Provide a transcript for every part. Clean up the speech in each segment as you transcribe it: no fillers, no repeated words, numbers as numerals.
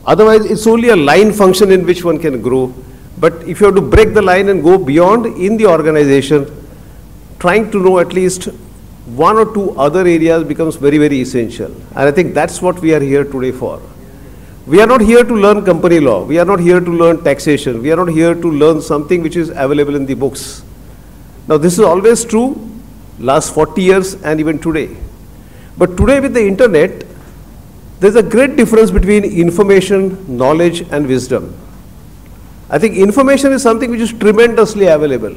Otherwise, it's only a line function in which one can grow. But if you have to break the line and go beyond in the organization, trying to know at least one or two other areas becomes very, very essential. And I think that's what we are here today for. We are not here to learn company law. We are not here to learn taxation. We are not here to learn something which is available in the books. Now, this is always true, last 40 years and even today. But today with the internet, there's a great difference between information, knowledge, and wisdom. I think information is something which is tremendously available.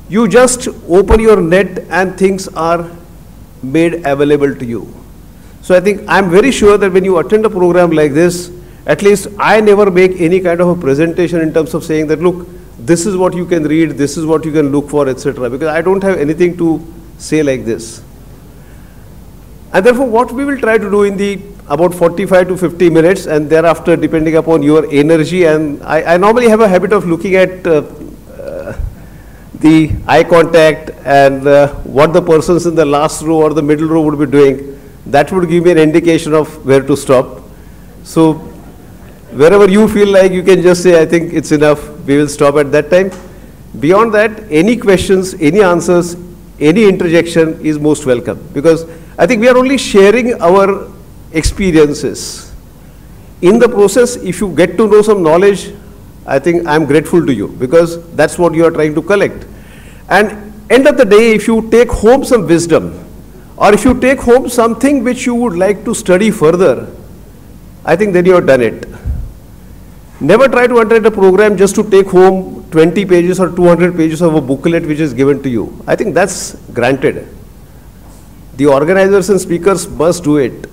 You just open your net and things are made available to you. So I think I'm very sure that when you attend a program like this, at least I never make any kind of a presentation in terms of saying that, look, this is what you can read, this is what you can look for, etc. Because I don't have anything to say like this. And therefore, what we will try to do in the about 45 to 50 minutes, and thereafter, depending upon your energy, and I normally have a habit of looking at the eye contact and what the persons in the last row or the middle row would be doing. That would give me an indication of where to stop. So wherever you feel like you can just say, I think it's enough, we will stop at that time. Beyond that, any questions, any answers, any interjection is most welcome, because I think we are only sharing our experiences. In the process, if you get to know some knowledge, I think I'm grateful to you, because that's what you are trying to collect. And end of the day, if you take home some wisdom, or if you take home something which you would like to study further, I think then you have done it. Never try to attend a program just to take home 20 pages or 200 pages of a booklet which is given to you. I think that's granted. The organizers and speakers must do it.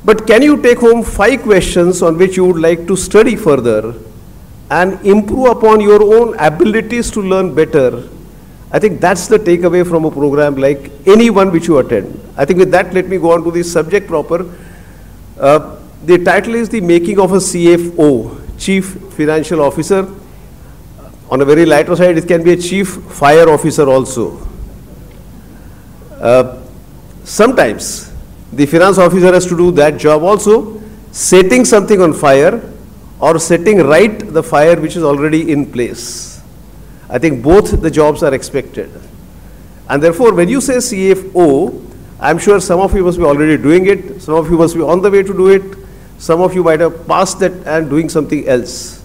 But can you take home 5 questions on which you would like to study further and improve upon your own abilities to learn better? I think that's the takeaway from a program like any one which you attend. I think with that, let me go on to the subject proper. The title is The Making of a CFO, Chief Financial Officer. On a very lighter side, it can be a Chief Fire Officer also. Sometimes the finance officer has to do that job also, setting something on fire or setting right the fire which is already in place. I think both the jobs are expected. And therefore, when you say CFO, I'm sure some of you must be already doing it, some of you must be on the way to do it, some of you might have passed that and doing something else.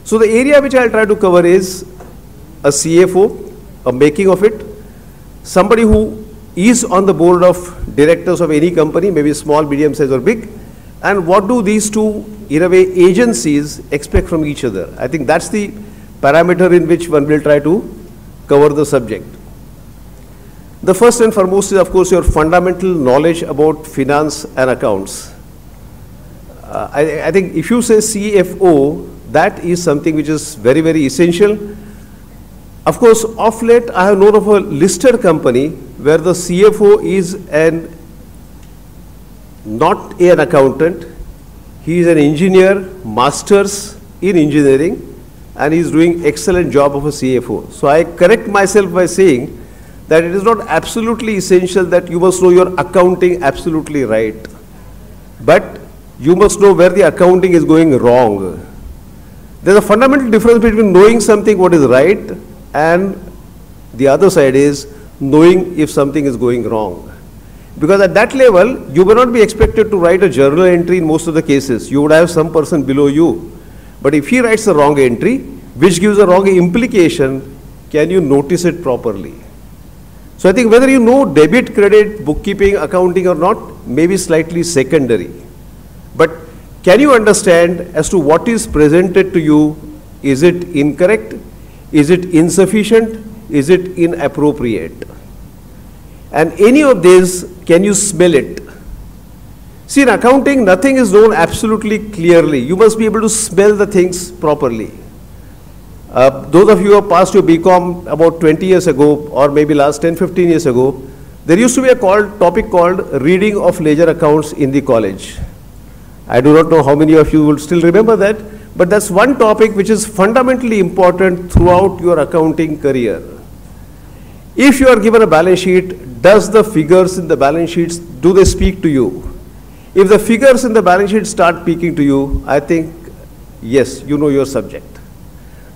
So the area which I'll try to cover is a CFO, a making of it, somebody who is on the board of directors of any company, maybe small, medium size or big, and what do these two, in a way, agencies expect from each other. I think that's the parameter in which one will try to cover the subject. The first and foremost is, of course, your fundamental knowledge about finance and accounts. I think if you say CFO, that is something which is very, very essential. Of course, of late, I have known of a listed company where the CFO is not an accountant. He is an engineer, master's in engineering, and he is doing excellent job of a CFO. So I correct myself by saying that it is not absolutely essential that you must know your accounting absolutely right, but you must know where the accounting is going wrong. There's a fundamental difference between knowing something what is right and the other side is knowing if something is going wrong. Because at that level, you may not be expected to write a journal entry in most of the cases. You would have some person below you. But if he writes the wrong entry, which gives a wrong implication, can you notice it properly? So I think whether you know debit, credit, bookkeeping, accounting or not, may be slightly secondary. But can you understand as to what is presented to you? Is it incorrect? Is it insufficient? Is it inappropriate? And any of these, can you smell it? See, in accounting, nothing is known absolutely clearly. You must be able to smell the things properly. Those of you who have passed your BCom about 20 years ago, or maybe last 10, 15 years ago, there used to be a topic called reading of ledger accounts in the college. I do not know how many of you will still remember that, but that's one topic which is fundamentally important throughout your accounting career. If you are given a balance sheet, does the figures in the balance sheets, do they speak to you? If the figures in the balance sheet start speaking to you, I think, yes, you know your subject.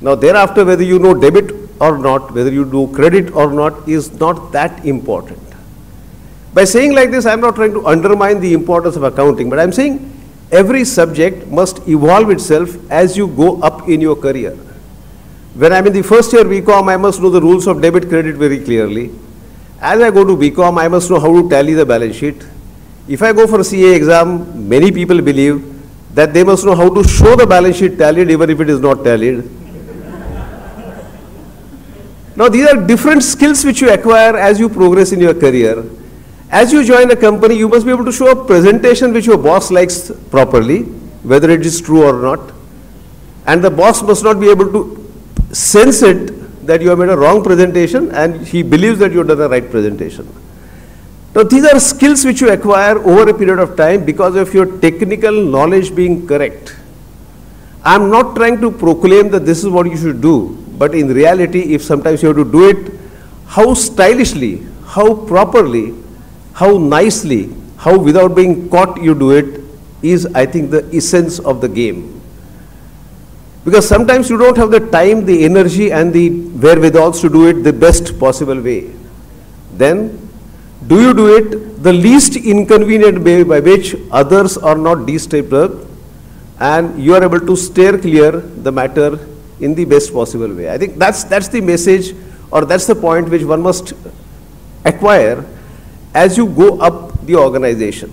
Now thereafter, whether you know debit or not, whether you do credit or not, is not that important. By saying like this, I'm not trying to undermine the importance of accounting, but I'm saying every subject must evolve itself as you go up in your career. When I'm in the first year BCom, I must know the rules of debit credit very clearly. As I go to BCom, I must know how to tally the balance sheet. If I go for a CA exam, many people believe that they must know how to show the balance sheet tallied even if it is not tallied. Now these are different skills which you acquire as you progress in your career. As you join a company, you must be able to show a presentation which your boss likes properly, whether it is true or not. And the boss must not be able to sense it that you have made a wrong presentation and he believes that you have done a right presentation. Now these are skills which you acquire over a period of time because of your technical knowledge being correct. I am not trying to proclaim that this is what you should do, but in reality, if sometimes you have to do it, how stylishly, how properly, how nicely, how without being caught you do it is, I think, the essence of the game. Because sometimes you don't have the time, the energy and the wherewithals to do it the best possible way. Then, do you do it the least inconvenient way by which others are not disturbed and you are able to steer clear the matter in the best possible way. I think that's the message, or that's the point which one must acquire as you go up the organization.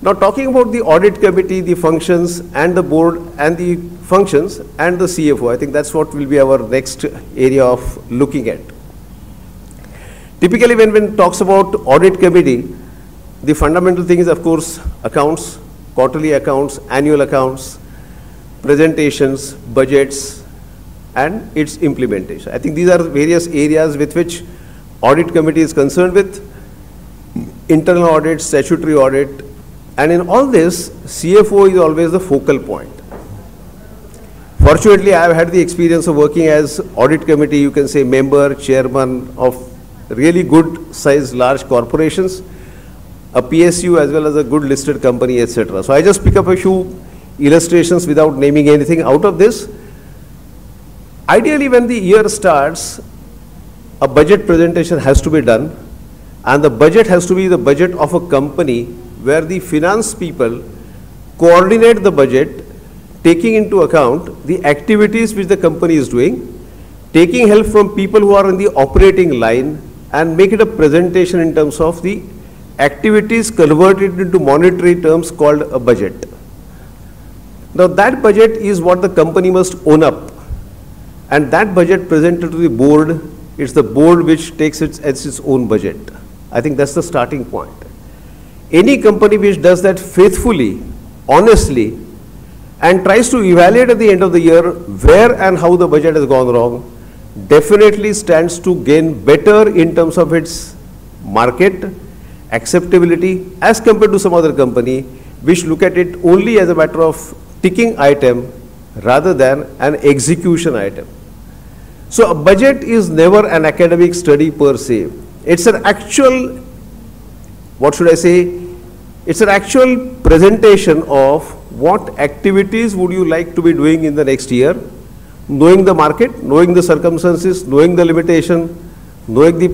Now talking about the audit committee, the functions and the board and the functions and the CFO, I think that's what will be our next area of looking at. Typically when one talks about audit committee, the fundamental thing is of course accounts, quarterly accounts, annual accounts, presentations, budgets and its implementation. I think these are various areas with which audit committee is concerned with. Internal audit, statutory audit, and in all this, CFO is always the focal point. Fortunately, I have had the experience of working as audit committee, you can say member, chairman of really good sized large corporations, a PSU as well as a good listed company, etc. So I just pick up a few illustrations without naming anything out of this. Ideally, when the year starts, a budget presentation has to be done, and the budget has to be the budget of a company where the finance people coordinate the budget, taking into account the activities which the company is doing, taking help from people who are in the operating line, and make it a presentation in terms of the activities converted into monetary terms called a budget. Now that budget is what the company must own up, and that budget presented to the board, it's the board which takes it as its own budget. I think that's the starting point. Any company which does that faithfully, honestly, and tries to evaluate at the end of the year where and how the budget has gone wrong, definitely stands to gain better in terms of its market acceptability as compared to some other company which look at it only as a matter of ticking item rather than an execution item. So a budget is never an academic study per se. It's an actual, what should I say, it's an actual presentation of what activities would you like to be doing in the next year, knowing the market, knowing the circumstances, knowing the limitation, knowing the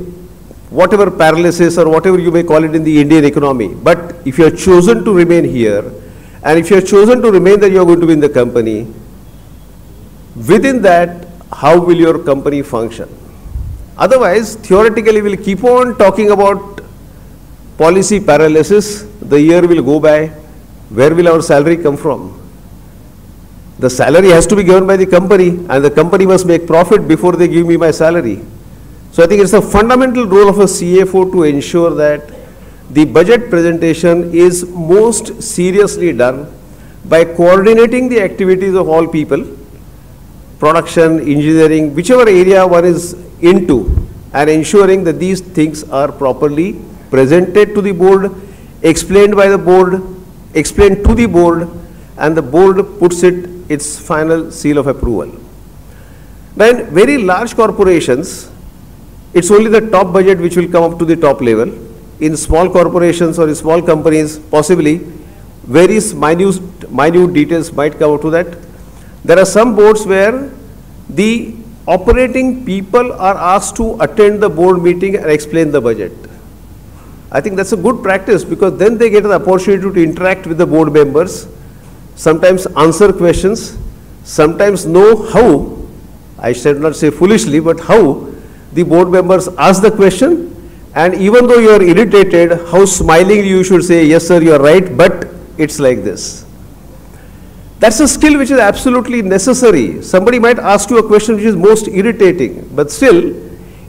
whatever paralysis or whatever you may call it in the Indian economy. But if you have chosen to remain here, and if you have chosen to remain that you are going to be in the company, within that, how will your company function? Otherwise, theoretically, we'll keep on talking about policy paralysis. The year will go by. Where will our salary come from? The salary has to be given by the company, and the company must make profit before they give me my salary. So I think it's a fundamental role of a CFO to ensure that the budget presentation is most seriously done by coordinating the activities of all people, production, engineering, whichever area one is into, and ensuring that these things are properly presented to the board, explained by the board, explained to the board, and the board puts its final seal of approval. Then very large corporations, it's only the top budget which will come up to the top level. In small corporations or in small companies, possibly various minute details might come out to that. There are some boards where the operating people are asked to attend the board meeting and explain the budget. I think that's a good practice, because then they get the opportunity to interact with the board members, sometimes answer questions, sometimes know how, I should not say foolishly, but how the board members ask the question, and even though you are irritated, how smilingly you should say, yes sir, you are right, but it's like this. That's a skill which is absolutely necessary. Somebody might ask you a question which is most irritating, but still,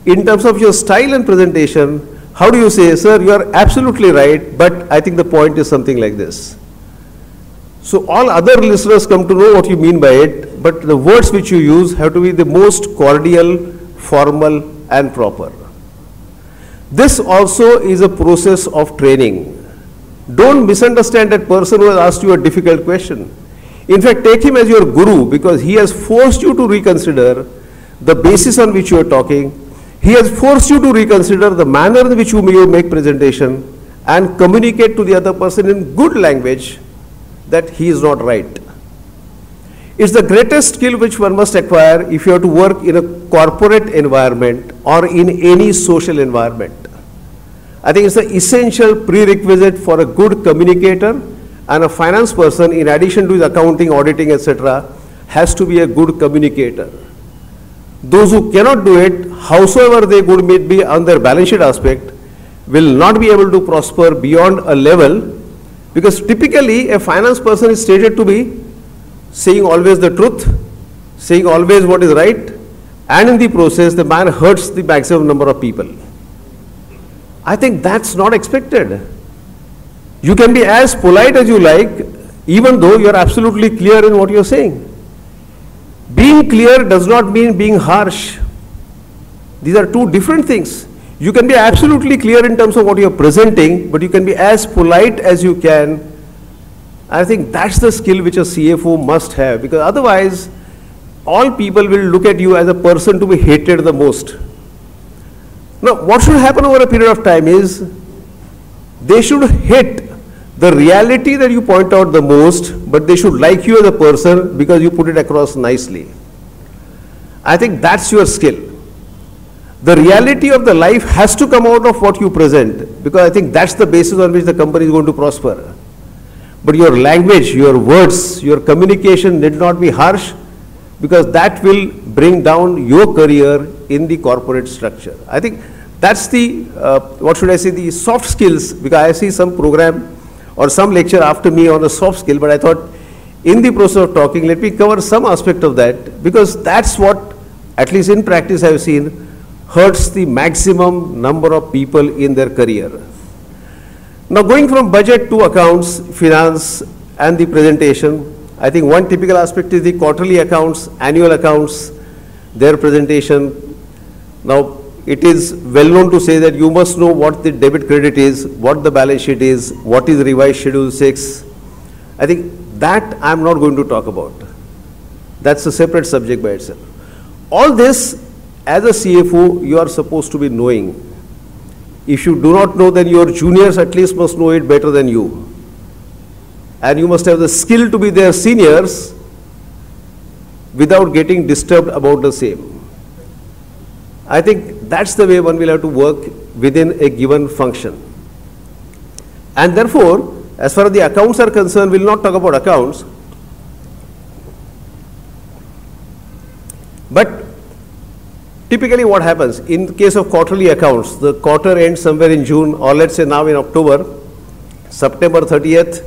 in terms of your style and presentation, how do you say, sir, you are absolutely right, but I think the point is something like this. So all other listeners come to know what you mean by it, but the words which you use have to be the most cordial, formal, and proper. This also is a process of training. Don't misunderstand that person who has asked you a difficult question. In fact, take him as your guru, because he has forced you to reconsider the basis on which you are talking. He has forced you to reconsider the manner in which you make presentation and communicate to the other person in good language that he is not right. It's the greatest skill which one must acquire if you have to work in a corporate environment or in any social environment. I think it's an essential prerequisite for a good communicator, and a finance person, in addition to his accounting, auditing, etc., has to be a good communicator. Those who cannot do it, howsoever they good may be on their balance sheet aspect, will not be able to prosper beyond a level, because typically a finance person is stated to be saying always the truth, saying always what is right, and in the process the man hurts the maximum number of people. I think that's not expected. You can be as polite as you like, even though you are absolutely clear in what you are saying. Being clear does not mean being harsh. These are two different things. You can be absolutely clear in terms of what you are presenting, but you can be as polite as you can. I think that's the skill which a CFO must have, because otherwise all people will look at you as a person to be hated the most. Now, what should happen over a period of time is they should hate the reality that you point out the most, but they should like you as a person because you put it across nicely. I think that's your skill. The reality of the life has to come out of what you present, because I think that's the basis on which the company is going to prosper. But your language, your words, your communication need not be harsh, because that will bring down your career in the corporate structure. I think that's the, what should I say, the soft skills, because I see some program or some lecture after me on a soft skill, but I thought in the process of talking, let me cover some aspect of that, because that's what, at least in practice I have seen, hurts the maximum number of people in their career. Now, going from budget to accounts, finance, and the presentation, I think one typical aspect is the quarterly accounts, annual accounts, their presentation. Now, it is well known to say that you must know what the debit credit is, what the balance sheet is, what is revised schedule 6. I think that I am not going to talk about. That's a separate subject by itself. All this, as a CFO, you are supposed to be knowing. If you do not know, then your juniors at least must know it better than you. And you must have the skill to be their seniors without getting disturbed about the same. I think that's the way one will have to work within a given function. And therefore, as far as the accounts are concerned, we will not talk about accounts. But typically what happens in the case of quarterly accounts, the quarter ends somewhere in June, or let's say now in October, September 30th.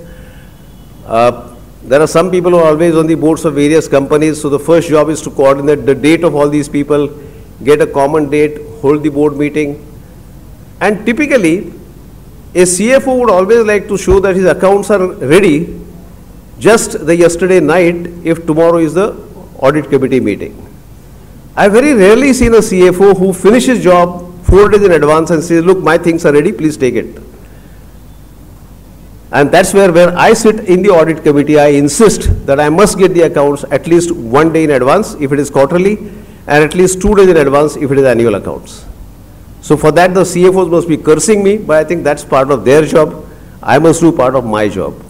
There are some people who are always on the boards of various companies, so the first job is to coordinate the date of all these people, get a common date, hold the board meeting. And typically, a CFO would always like to show that his accounts are ready just the yesterday night if tomorrow is the audit committee meeting. I have very rarely seen a CFO who finishes job 4 days in advance and says, look, my things are ready, please take it. And that's where I sit in the audit committee, I insist that I must get the accounts at least 1 day in advance if it is quarterly, and at least 2 days in advance if it is annual accounts. So for that the CFOs must be cursing me, but I think that's part of their job. I must do part of my job.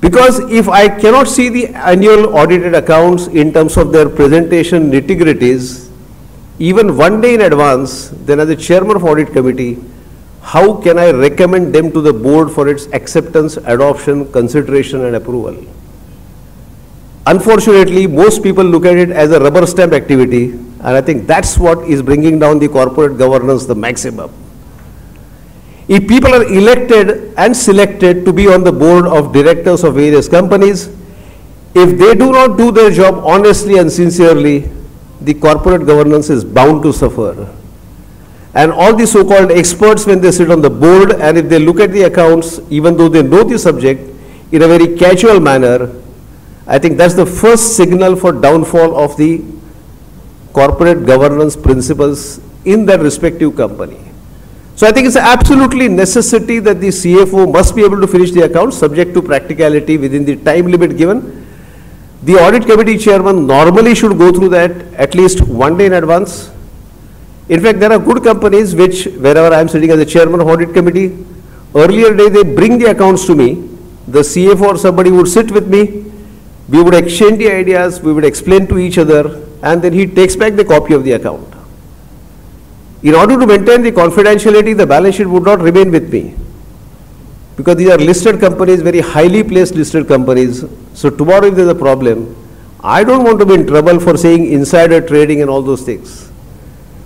Because if I cannot see the annual audited accounts in terms of their presentation nitty-gritties, even one day in advance, then as a chairman of audit committee, how can I recommend them to the board for its acceptance, adoption, consideration and approval? Unfortunately, most people look at it as a rubber stamp activity, and I think that's what is bringing down the corporate governance the maximum. If people are elected and selected to be on the board of directors of various companies, if they do not do their job honestly and sincerely, the corporate governance is bound to suffer. And all the so-called experts, when they sit on the board and if they look at the accounts, even though they know the subject, in a very casual manner, I think that's the first signal for downfall of the corporate governance principles in that respective company. So I think it's absolutely necessity that the CFO must be able to finish the accounts subject to practicality within the time limit given. The audit committee chairman normally should go through that at least one day in advance. In fact, there are good companies which, wherever I am sitting as the chairman of audit committee, earlier day they bring the accounts to me, the CFO or somebody would sit with me, we would exchange the ideas, we would explain to each other, and then he takes back the copy of the account. In order to maintain the confidentiality, the balance sheet would not remain with me, because these are listed companies, very highly placed listed companies. So tomorrow if there's a problem, I don't want to be in trouble for saying insider trading and all those things.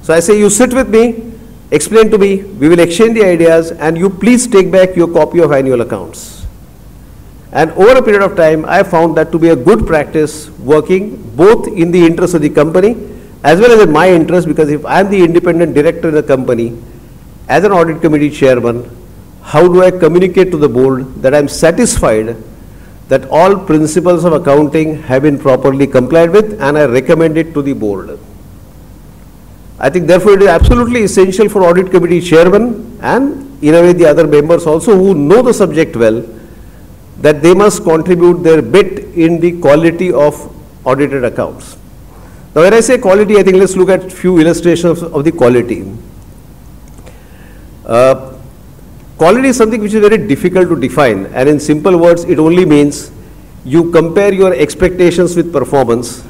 So I say, you sit with me, explain to me, we will exchange the ideas, and you please take back your copy of annual accounts. And over a period of time, I found that to be a good practice, working both in the interest of the company as well as in my interest, because if I am the independent director in the company, as an audit committee chairman, how do I communicate to the board that I am satisfied that all principles of accounting have been properly complied with, and I recommend it to the board. I think therefore it is absolutely essential for audit committee chairman and in a way the other members also who know the subject well, that they must contribute their bit in the quality of audited accounts. Now when I say quality, I think let's look at few illustrations of the quality. Quality is something which is very difficult to define, and in simple words it only means you compare your expectations with performance,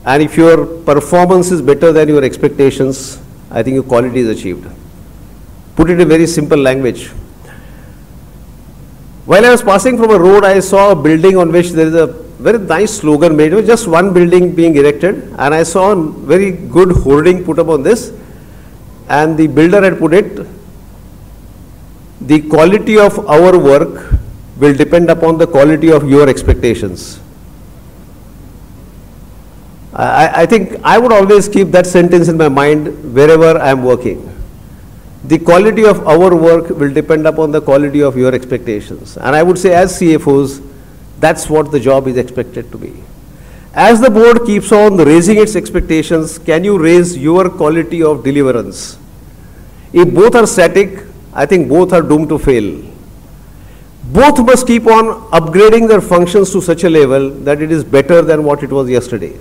and if your performance is better than your expectations, I think your quality is achieved. Put it in very simple language. While I was passing from a road, I saw a building on which there is a very nice slogan made. It was just one building being erected, and I saw a very good hoarding put up on this, and the builder had put it, the quality of our work will depend upon the quality of your expectations. I think I would always keep that sentence in my mind wherever I am working. The quality of our work will depend upon the quality of your expectations. And I would say as CFOs, that's what the job is expected to be. As the board keeps on raising its expectations, can you raise your quality of deliverance? If both are static, I think both are doomed to fail. Both must keep on upgrading their functions to such a level that it is better than what it was yesterday.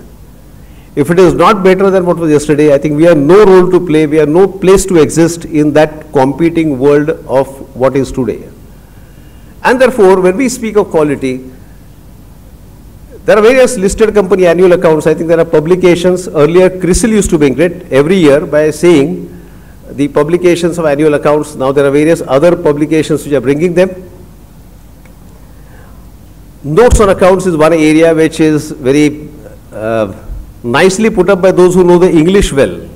If it is not better than what was yesterday, I think we have no role to play, we have no place to exist in that competing world of what is today. And therefore, when we speak of quality, there are various listed company annual accounts. I think there are publications. Earlier, CRISIL used to bring it every year by saying the publications of annual accounts. Now there are various other publications which are bringing them. Notes on accounts is one area which is very nicely put up by those who know the English well.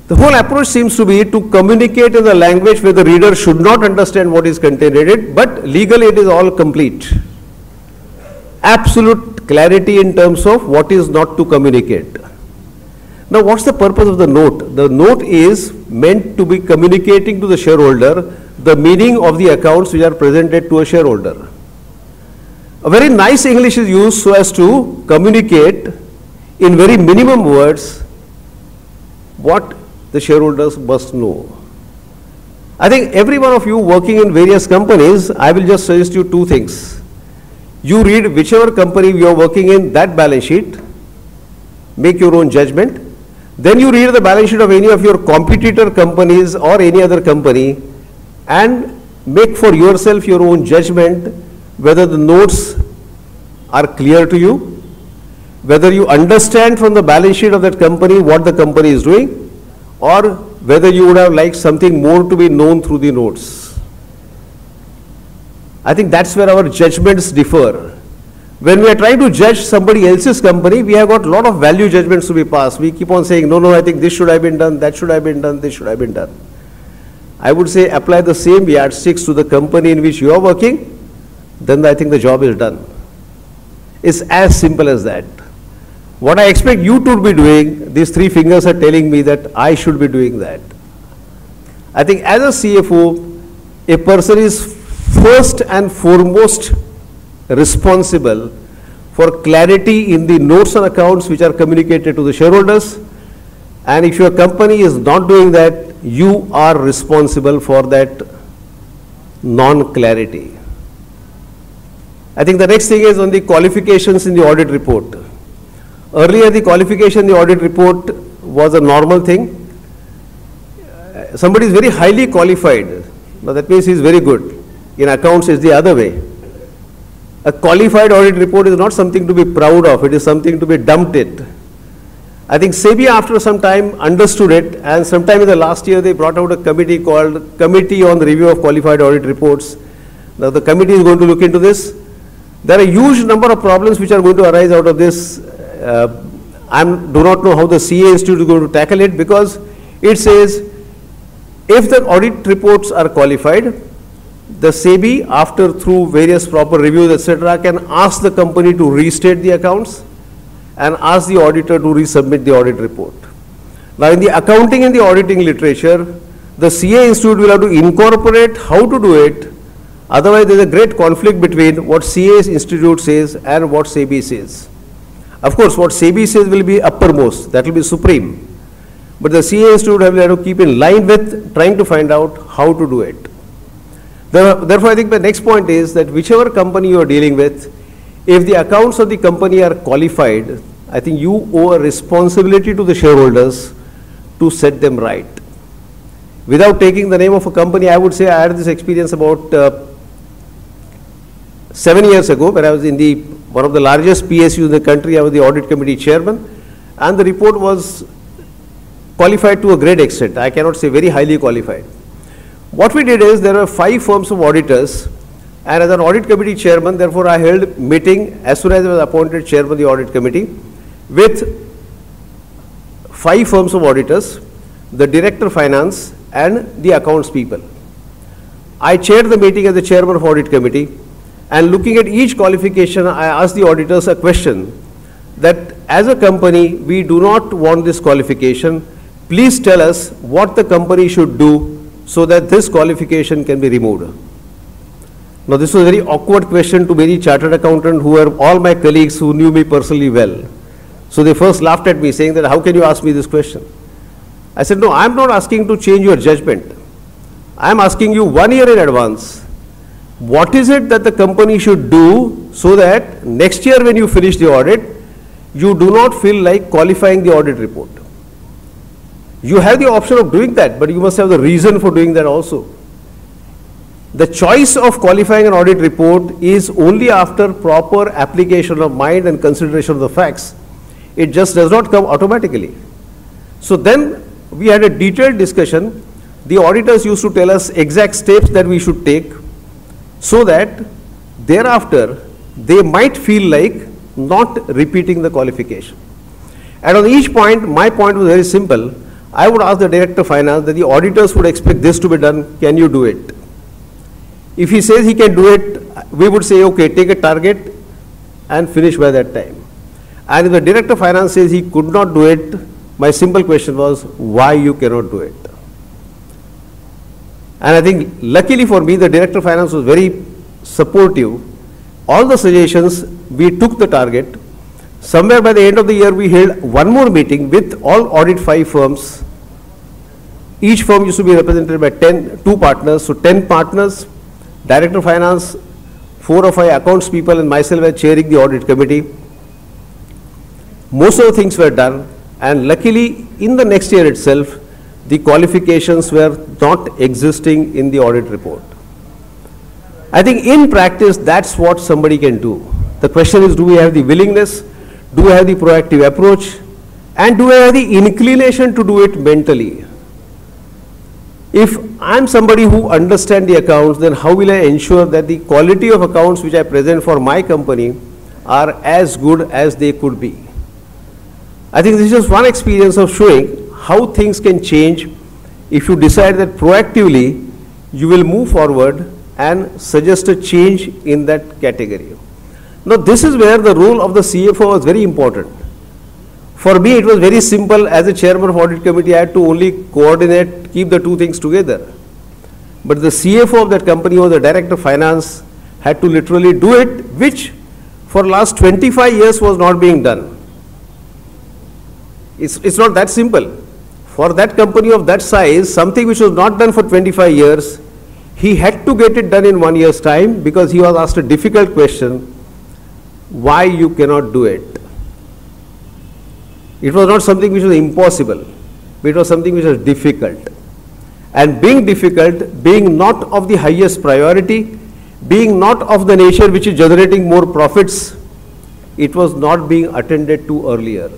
The whole approach seems to be to communicate in the language where the reader should not understand what is contained in it, but legally it is all complete. Absolute clarity in terms of what is not to communicate. Now what's the purpose of the note? The note is meant to be communicating to the shareholder the meaning of the accounts which are presented to a shareholder. A very nice English is used so as to communicate in very minimum words what the shareholders must know. I think every one of you working in various companies, I will just suggest you two things. You read whichever company you are working in, that balance sheet, make your own judgment. Then you read the balance sheet of any of your competitor companies or any other company and make for yourself your own judgment whether the notes are clear to you, whether you understand from the balance sheet of that company what the company is doing, or whether you would have liked something more to be known through the notes. I think that's where our judgments differ. When we are trying to judge somebody else's company, we have got a lot of value judgments to be passed. We keep on saying, no, I think this should have been done, that should have been done, this should have been done. I would say apply the same yardsticks to the company in which you are working, then I think the job is done. It's as simple as that. What I expect you to be doing, these three fingers are telling me that I should be doing that. I think as a CFO, a person is first and foremost responsible for clarity in the notes and accounts which are communicated to the shareholders. And if your company is not doing that, you are responsible for that non-clarity. I think the next thing is on the qualifications in the audit report. Earlier, the qualification in the audit report was a normal thing. Somebody is very highly qualified. Now that means he is very good. In accounts, it's the other way. A qualified audit report is not something to be proud of. It is something to be dumped it. I think SEBI after some time understood it, and sometime in the last year they brought out a committee called Committee on the Review of Qualified Audit Reports. Now the committee is going to look into this. There are a huge number of problems which are going to arise out of this. I do not know how the CA Institute is going to tackle it, because it says if the audit reports are qualified, the SEBI, after through various proper reviews, etc., can ask the company to restate the accounts and ask the auditor to resubmit the audit report. Now, in the accounting and the auditing literature, the CA Institute will have to incorporate how to do it. Otherwise, there is a great conflict between what CA Institute says and what SEBI says. Of course, what SEBI says will be uppermost, that will be supreme. But the CA Institute will have to keep in line with trying to find out how to do it. Therefore, I think the next point is that whichever company you are dealing with, if the accounts of the company are qualified, I think you owe a responsibility to the shareholders to set them right. Without taking the name of a company, I would say I had this experience about 7 years ago, when I was in one of the largest PSUs in the country. I was the audit committee chairman, and the report was qualified to a great extent. I cannot say very highly qualified. What we did is, there were 5 firms of auditors, and as an audit committee chairman, therefore I held meeting as soon as I was appointed chairman of the audit committee with 5 firms of auditors, the director of finance and the accounts people. I chaired the meeting as the chairman of audit committee, and looking at each qualification, I asked the auditors a question that as a company, we do not want this qualification. Please tell us what the company should do so that this qualification can be removed. Now, this was a very awkward question to many chartered accountants who were all my colleagues who knew me personally well. So they first laughed at me, saying that, how can you ask me this question? I said, no, I am not asking to change your judgment. I am asking you 1 year in advance, what is it that the company should do so that next year when you finish the audit, you do not feel like qualifying the audit report. You have the option of doing that, but you must have the reason for doing that also. The choice of qualifying an audit report is only after proper application of mind and consideration of the facts. It just does not come automatically. So then we had a detailed discussion. The auditors used to tell us exact steps that we should take, so that thereafter they might feel like not repeating the qualification. And on each point, my point was very simple. I would ask the director of finance that the auditors would expect this to be done. Can you do it? If he says he can do it, we would say, okay, take a target and finish by that time. And if the director of finance says he could not do it, my simple question was, why you cannot do it? And I think luckily for me, the director of finance was very supportive. All the suggestions, we took the target. Somewhere by the end of the year, we held one more meeting with all audit 5 firms. Each firm used to be represented by 2 partners, so 10 partners, director of finance, 4 or 5 accounts people, and myself were chairing the audit committee. Most of the things were done, and luckily in the next year itself, the qualifications were not existing in the audit report. I think in practice, that's what somebody can do. The question is, do we have the willingness, do we have the proactive approach, and do we have the inclination to do it mentally? If I'm somebody who understands the accounts, then how will I ensure that the quality of accounts which I present for my company are as good as they could be? I think this is just one experience of showing how things can change if you decide that proactively you will move forward and suggest a change in that category. Now, this is where the role of the CFO was very important. For me, it was very simple. As a chairman of audit committee, I had to only coordinate, keep the two things together. But the CFO of that company or the director of finance had to literally do it, which for last 25 years was not being done. It's not that simple. For that company of that size, something which was not done for 25 years, he had to get it done in 1 year's time because he was asked a difficult question, why you cannot do it? It was not something which was impossible, but it was something which was difficult. And being difficult, being not of the highest priority, being not of the nature which is generating more profits, it was not being attended to earlier.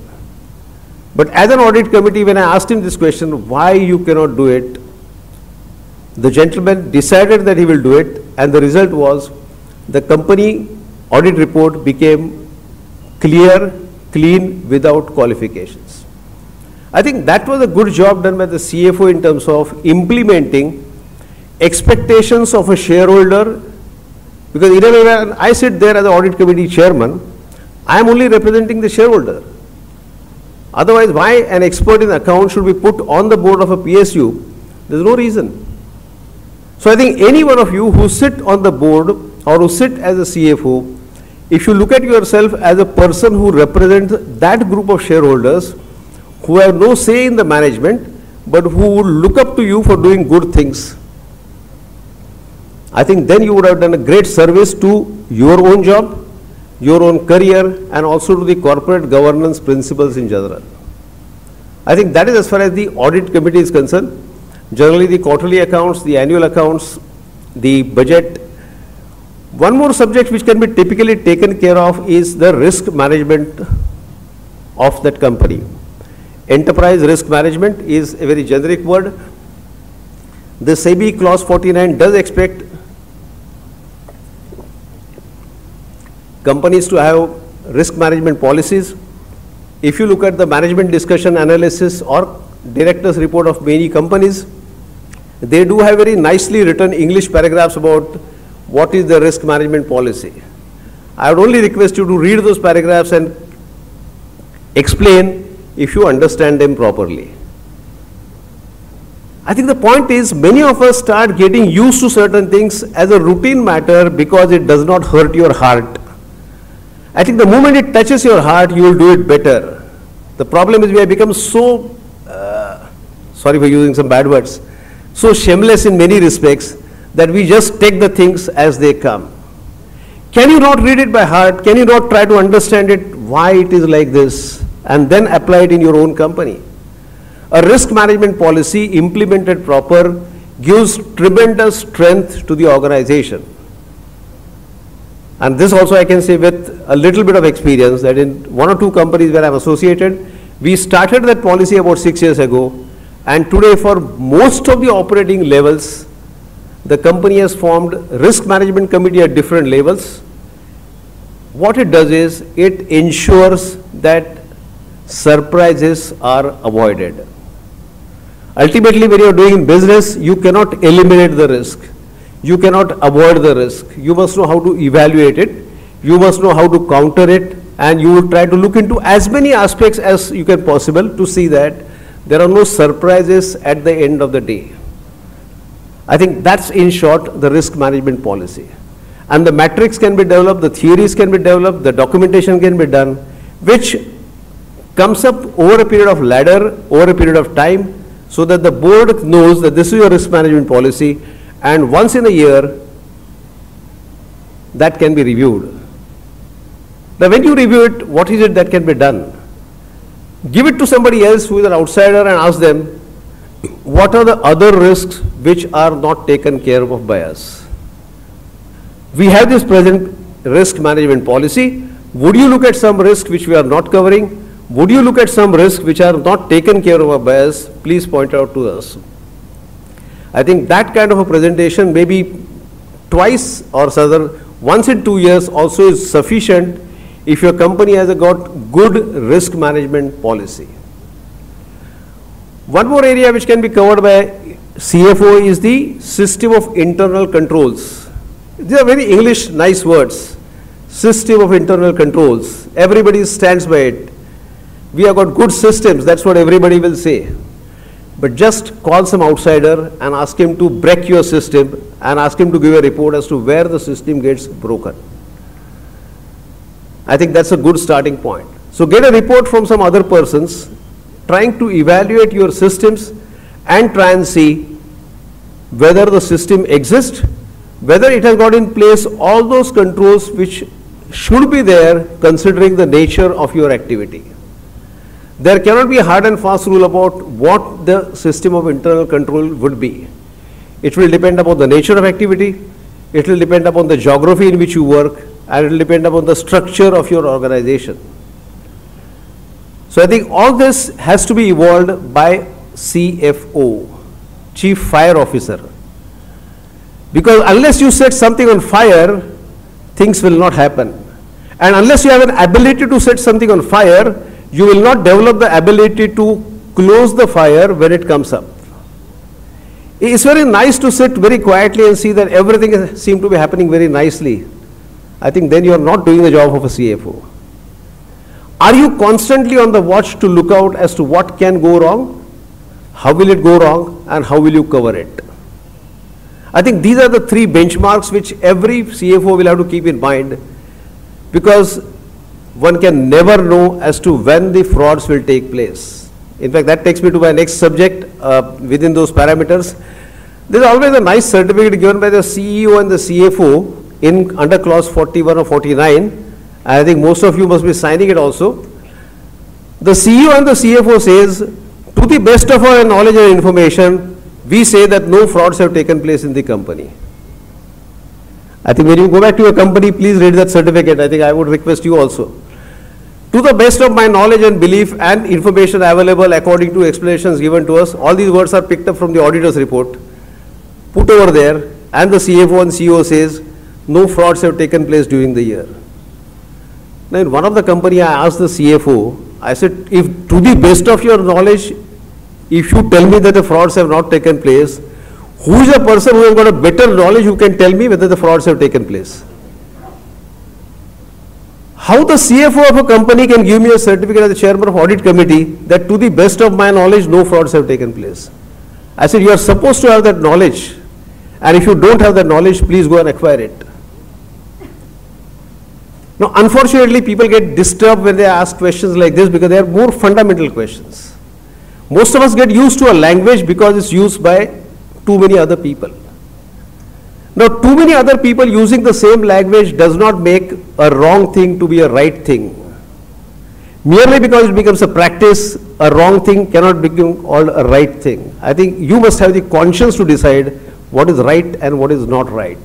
But as an audit committee, when I asked him this question, why you cannot do it, the gentleman decided that he will do it, and the result was the company audit report became clear, clean, without qualifications. I think that was a good job done by the CFO in terms of implementing expectations of a shareholder, because in a way when I sit there as an audit committee chairman, I am only representing the shareholder. Otherwise, why an expert in account should be put on the board of a PSU? There is no reason. So I think any one of you who sit on the board or who sit as a CFO, if you look at yourself as a person who represents that group of shareholders who have no say in the management, but who would look up to you for doing good things, I think then you would have done a great service to your own job, your own career, and also to the corporate governance principles in general. I think that is as far as the audit committee is concerned. Generally, the quarterly accounts, the annual accounts, the budget. One more subject which can be typically taken care of is the risk management of that company. Enterprise risk management is a very generic word. The SEBI clause 49 does expect companies to have risk management policies. If you look at the management discussion analysis or director's report of many companies, they do have very nicely written English paragraphs about what is the risk management policy. I would only request you to read those paragraphs and explain if you understand them properly. I think the point is many of us start getting used to certain things as a routine matter because it does not hurt your heart. I think the moment it touches your heart, you will do it better. The problem is we have become so, sorry for using some bad words, so shameless in many respects that we just take the things as they come. Can you not read it by heart? Can you not try to understand it, why it is like this, and then apply it in your own company? A risk management policy implemented proper gives tremendous strength to the organization. And this also I can say with a little bit of experience that in one or two companies where I'm associated, we started that policy about 6 years ago, and today for most of the operating levels, the company has formed risk management committee at different levels. What it does is it ensures that surprises are avoided. Ultimately, when you are doing business, you cannot eliminate the risk. You cannot avoid the risk. You must know how to evaluate it. You must know how to counter it, and you will try to look into as many aspects as you can possible to see that there are no surprises at the end of the day. I think that's in short the risk management policy. And the metrics can be developed, the theories can be developed, the documentation can be done, which comes up over a period of ladder, over a period of time, so that the board knows that this is your risk management policy, and once in a year that can be reviewed. Now when you review it, what is it that can be done? Give it to somebody else who is an outsider and ask them, what are the other risks which are not taken care of by us? We have this present risk management policy. Would you look at some risk which we are not covering? Would you look at some risks which are not taken care of by us? Please point out to us. I think that kind of a presentation maybe twice or rather once in 2 years also is sufficient if your company has got good risk management policy. One more area which can be covered by CFO is the system of internal controls. These are very English nice words. System of internal controls. Everybody stands by it. We have got good systems, that's what everybody will say. But just call some outsider and ask him to break your system and ask him to give a report as to where the system gets broken. I think that's a good starting point. So get a report from some other persons trying to evaluate your systems and try and see whether the system exists, whether it has got in place all those controls which should be there considering the nature of your activity. There cannot be a hard and fast rule about what the system of internal control would be. It will depend upon the nature of activity, it will depend upon the geography in which you work, and it will depend upon the structure of your organization. So I think all this has to be evolved by CFO, Chief Fire Officer. Because unless you set something on fire, things will not happen. And unless you have an ability to set something on fire, you will not develop the ability to close the fire when it comes up. It's very nice to sit very quietly and see that everything seems to be happening very nicely. I think then you are not doing the job of a CFO. Are you constantly on the watch to look out as to what can go wrong? How will it go wrong and how will you cover it? I think these are the three benchmarks which every CFO will have to keep in mind, because one can never know as to when the frauds will take place. In fact, that takes me to my next subject within those parameters. There is always a nice certificate given by the CEO and the CFO in under clause 41 or 49. I think most of you must be signing it also. The CEO and the CFO says, to the best of our knowledge and information, we say that no frauds have taken place in the company. I think when you go back to your company, please read that certificate. I think I would request you also. To the best of my knowledge and belief and information available according to explanations given to us, all these words are picked up from the auditor's report, put over there, and the CFO and CEO says, no frauds have taken place during the year. Now in one of the company, I asked the CFO, I said, if to the best of your knowledge, if you tell me that the frauds have not taken place, who is the person who has got a better knowledge who can tell me whether the frauds have taken place? How the CFO of a company can give me a certificate as the chairman of audit committee that to the best of my knowledge, no frauds have taken place? I said, you are supposed to have that knowledge. And if you don't have that knowledge, please go and acquire it. Now, unfortunately, people get disturbed when they ask questions like this because they are more fundamental questions. Most of us get used to a language because it's used by too many other people. Now, too many other people using the same language does not make a wrong thing to be a right thing. Merely because it becomes a practice, a wrong thing cannot become called a right thing. I think you must have the conscience to decide what is right and what is not right.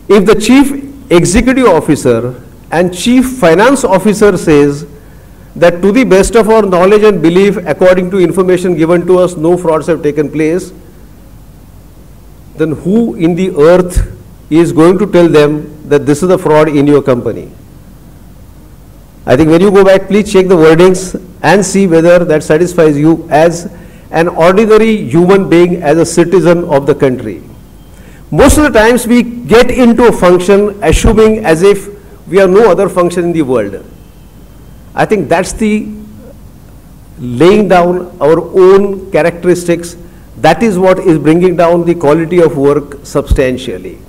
If the chief executive officer and chief finance officer says that to the best of our knowledge and belief, according to information given to us, no frauds have taken place, then who in the earth is going to tell them that this is a fraud in your company? I think when you go back, please check the wordings and see whether that satisfies you as an ordinary human being, as a citizen of the country. Most of the times we get into a function assuming as if we have no other function in the world. I think that's the laying down our own characteristics. That is what is bringing down the quality of work substantially.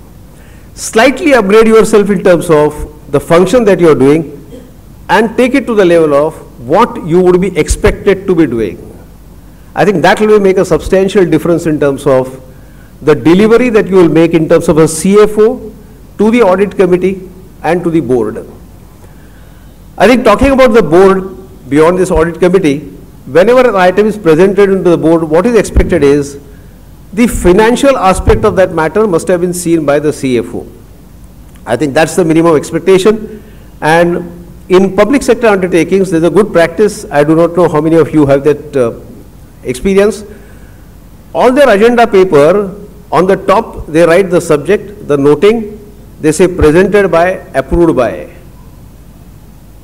Slightly upgrade yourself in terms of the function that you are doing and take it to the level of what you would be expected to be doing. I think that will make a substantial difference in terms of the delivery that you will make in terms of a CFO to the audit committee and to the board. I think talking about the board beyond this audit committee, whenever an item is presented into the board, what is expected is the financial aspect of that matter must have been seen by the CFO. I think that's the minimum expectation. And in public sector undertakings, there's a good practice. I do not know how many of you have that experience. All their agenda paper, on the top, they write the subject, the noting, they say presented by, approved by.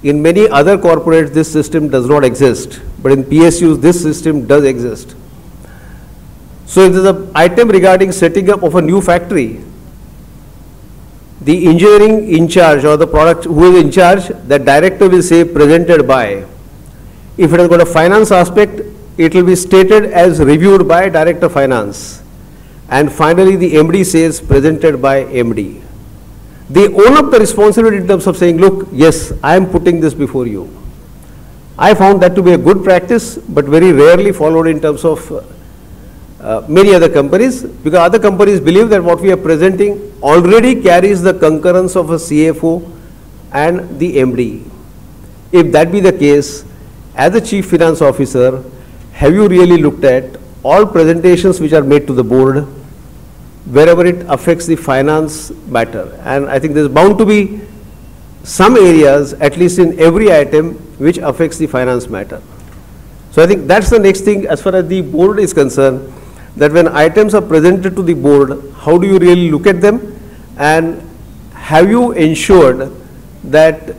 In many other corporates, this system does not exist. But in PSUs, this system does exist. So if there's an item regarding setting up of a new factory, the engineering in charge or the product who is in charge, the director will say presented by. If it has got a finance aspect, it will be stated as reviewed by Director Finance. And finally, the MD says presented by MD. They own up the responsibility in terms of saying, look, yes, I am putting this before you. I found that to be a good practice, but very rarely followed in terms of many other companies, because other companies believe that what we are presenting already carries the concurrence of a CFO and the MD. If that be the case, as a Chief Finance Officer, have you really looked at all presentations which are made to the board, wherever it affects the finance matter? And I think there's bound to be some areas, at least in every item, which affects the finance matter. So I think that's the next thing as far as the board is concerned, that when items are presented to the board, how do you really look at them? And have you ensured that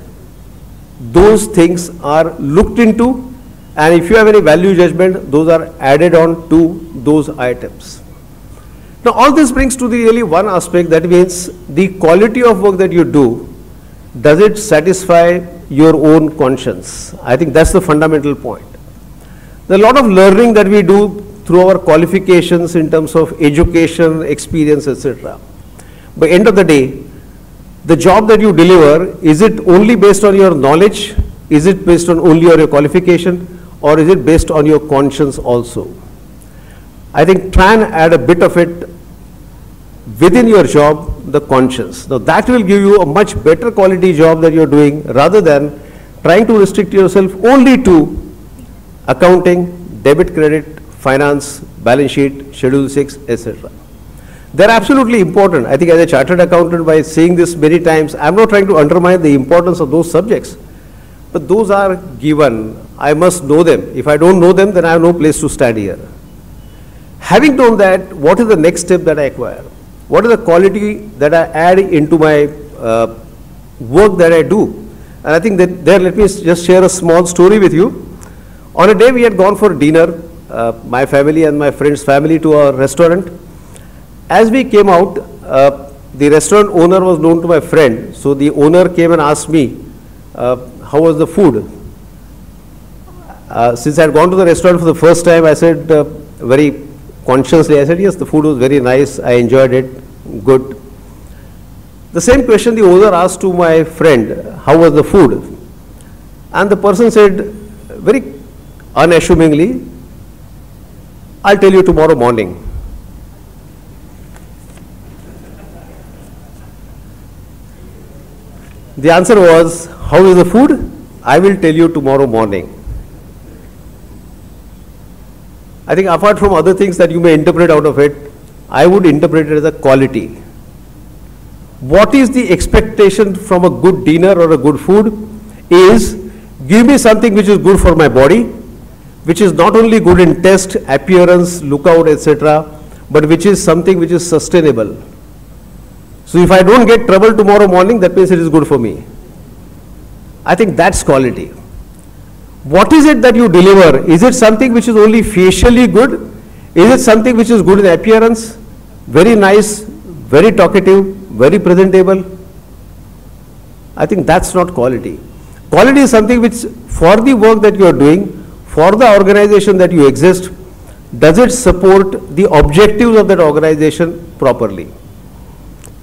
those things are looked into? And if you have any value judgment, those are added on to those items. Now, all this brings to the really one aspect, that means the quality of work that you do, does it satisfy your own conscience? I think that's the fundamental point. There are a lot of learning that we do through our qualifications in terms of education, experience, etc. By end of the day, the job that you deliver, is it only based on your knowledge? Is it based on only your qualification? Or is it based on your conscience also? I think try and add a bit of it within your job, the conscience. Now that will give you a much better quality job that you're doing, rather than trying to restrict yourself only to accounting, debit, credit, finance, balance sheet, schedule 6, etc. They're absolutely important. I think as a chartered accountant, by saying this many times, I'm not trying to undermine the importance of those subjects. But those are given. I must know them. If I don't know them, then I have no place to stand here. Having done that, what is the next step that I acquire? What is the quality that I add into my work that I do? And I think that there, let me just share a small story with you. On a day we had gone for dinner, my family and my friend's family, to a restaurant. As we came out, the restaurant owner was known to my friend. So the owner came and asked me, how was the food? Since I had gone to the restaurant for the first time, I said very consciously, I said, yes, the food was very nice, I enjoyed it, good. The same question the owner asked to my friend, how was the food? And the person said very unassumingly, I'll tell you tomorrow morning. The answer was, how is the food? I will tell you tomorrow morning. I think apart from other things that you may interpret out of it, I would interpret it as a quality. What is the expectation from a good dinner or a good food? Is give me something which is good for my body, which is not only good in taste, appearance, lookout, etc., but which is something which is sustainable. So if I don't get trouble tomorrow morning, that means it is good for me. I think that's quality. What is it that you deliver? Is it something which is only facially good? Is it something which is good in appearance? Very nice, very talkative, very presentable? I think that's not quality. Quality is something which, for the work that you are doing, for the organization that you exist, does it support the objectives of that organization properly?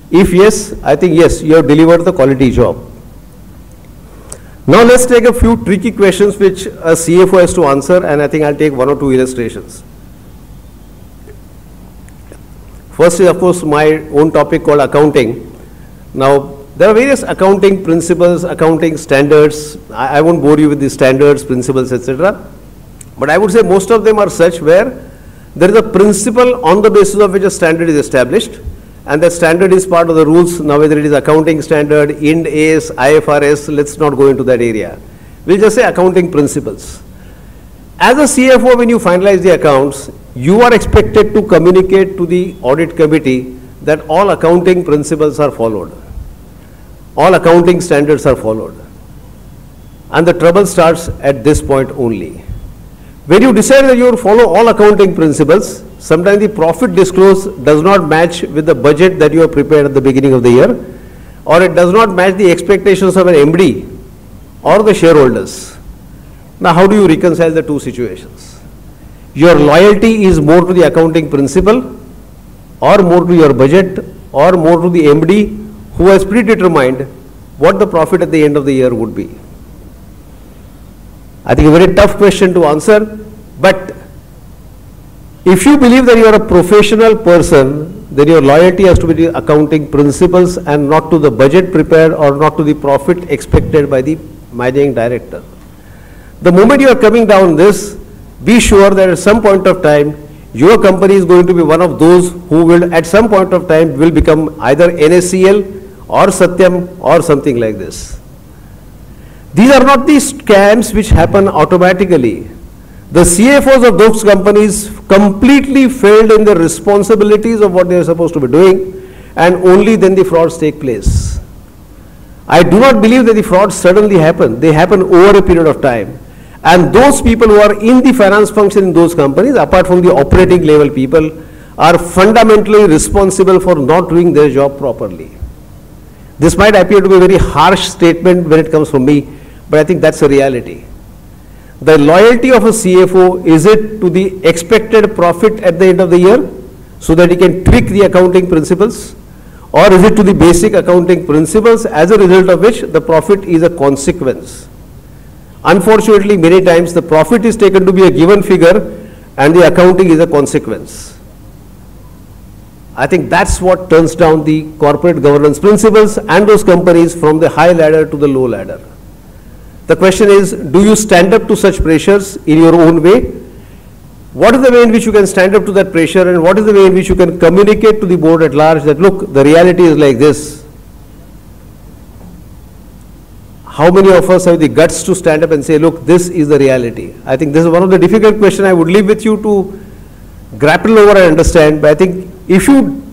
If yes, I think yes, you have delivered the quality job. Now let's take a few tricky questions which a CFO has to answer, and I think I'll take one or two illustrations. First is, of course, my own topic called accounting. Now, there are various accounting principles, accounting standards. I won't bore you with the standards, principles, etc. But I would say most of them are such where there is a principle on the basis of which a standard is established, and that standard is part of the rules. Now whether it is accounting standard, Ind AS, IFRS, let's not go into that area. We'll just say accounting principles. As a CFO, when you finalize the accounts, you are expected to communicate to the audit committee that all accounting principles are followed. All accounting standards are followed. And the trouble starts at this point only. When you decide that you will follow all accounting principles, sometimes the profit disclosed does not match with the budget that you have prepared at the beginning of the year, or it does not match the expectations of an MD or the shareholders. Now, how do you reconcile the two situations? Your loyalty is more to the accounting principle, or more to your budget, or more to the MD who has predetermined what the profit at the end of the year would be. I think a very tough question to answer, but if you believe that you are a professional person, then your loyalty has to be to accounting principles and not to the budget prepared or not to the profit expected by the managing director. The moment you are coming down this, be sure that at some point of time, your company is going to be one of those who will at some point of time will become either NSCL or Satyam or something like this. These are not the scams which happen automatically. The CFOs of those companies completely failed in their responsibilities of what they are supposed to be doing, and only then the frauds take place. I do not believe that the frauds suddenly happen. They happen over a period of time. And those people who are in the finance function in those companies, apart from the operating level people, are fundamentally responsible for not doing their job properly. This might appear to be a very harsh statement when it comes from me, but I think that's a reality. The loyalty of a CFO, is it to the expected profit at the end of the year so that he can tweak the accounting principles, or is it to the basic accounting principles as a result of which the profit is a consequence? Unfortunately, many times the profit is taken to be a given figure and the accounting is a consequence. I think that's what turns down the corporate governance principles and those companies from the high ladder to the low ladder. The question is, do you stand up to such pressures in your own way? What is the way in which you can stand up to that pressure, and what is the way in which you can communicate to the board at large that, look, the reality is like this? How many of us have the guts to stand up and say, look, this is the reality? I think this is one of the difficult questions I would leave with you to grapple over and understand, but I think if you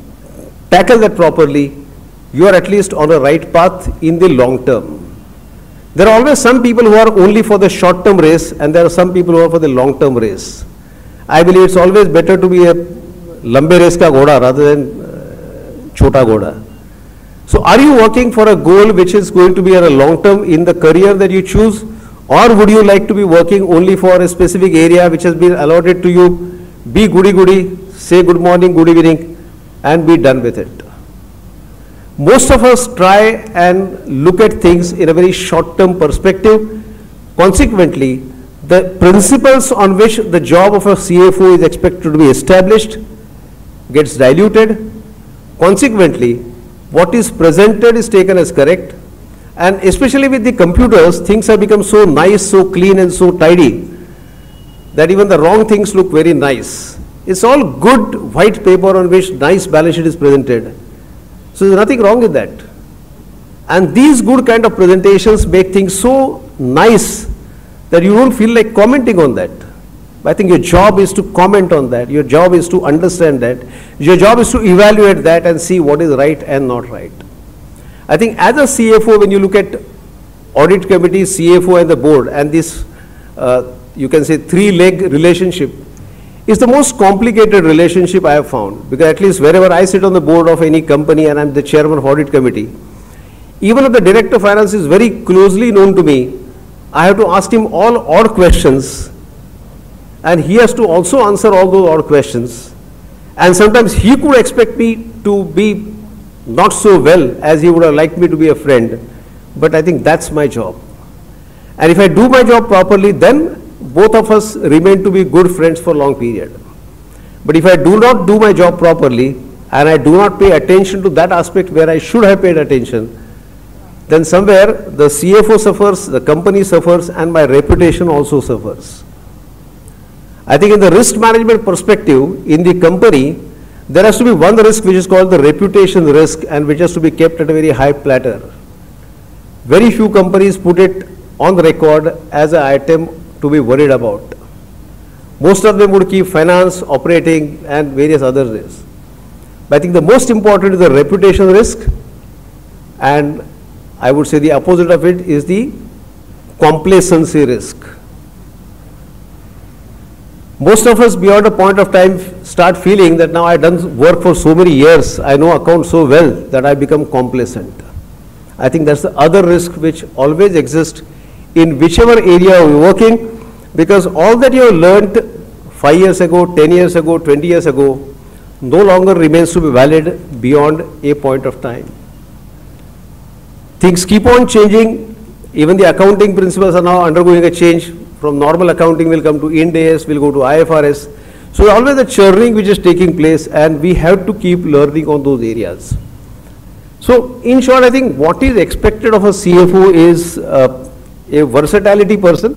tackle that properly, you are at least on a right path in the long term. There are always some people who are only for the short-term race, and there are some people who are for the long-term race. I believe it's always better to be a lambe race ka ghoda rather than chota ghoda. So are you working for a goal which is going to be a long-term in the career that you choose, or would you like to be working only for a specific area which has been allotted to you, be goody-goody, say good morning, good evening, and be done with it? Most of us try and look at things in a very short-term perspective. Consequently, the principles on which the job of a CFO is expected to be established gets diluted. Consequently, what is presented is taken as correct, and especially with the computers, things have become so nice, so clean and so tidy that even the wrong things look very nice. It's all good white paper on which nice balance sheet is presented. So there's nothing wrong with that. And these good kind of presentations make things so nice that you don't feel like commenting on that. I think your job is to comment on that. Your job is to understand that. Your job is to evaluate that and see what is right and not right. I think as a CFO, when you look at audit committee, CFO and the board, and this, you can say, three-leg relationship, is the most complicated relationship I have found, because at least wherever I sit on the board of any company and I'm the chairman of audit committee, even if the director of finance is very closely known to me, I have to ask him all odd questions, and he has to also answer all those odd questions. And sometimes he could expect me to be not so well as he would have liked me to be a friend, but I think that's my job. And if I do my job properly, then both of us remain to be good friends for a long period. But if I do not do my job properly, and I do not pay attention to that aspect where I should have paid attention, then somewhere the CFO suffers, the company suffers, and my reputation also suffers. I think in the risk management perspective, in the company, there has to be one risk which is called the reputation risk and which has to be kept at a very high platter. Very few companies put it on the record as an item to be worried about. Most of them would keep finance, operating and various other risks. But I think the most important is the reputation risk, and I would say the opposite of it is the complacency risk. Most of us beyond a point of time start feeling that now I've done work for so many years, I know accounts so well that I become complacent. I think that's the other risk which always exists in whichever area you're working, because all that you have learned 5 years ago, 10 years ago, 20 years ago, no longer remains to be valid beyond a point of time. Things keep on changing. Even the accounting principles are now undergoing a change. From normal accounting will come to Ind AS, will go to IFRS. So always a churning which is taking place, and we have to keep learning on those areas. So in short, I think what is expected of a CFO is a versatility person.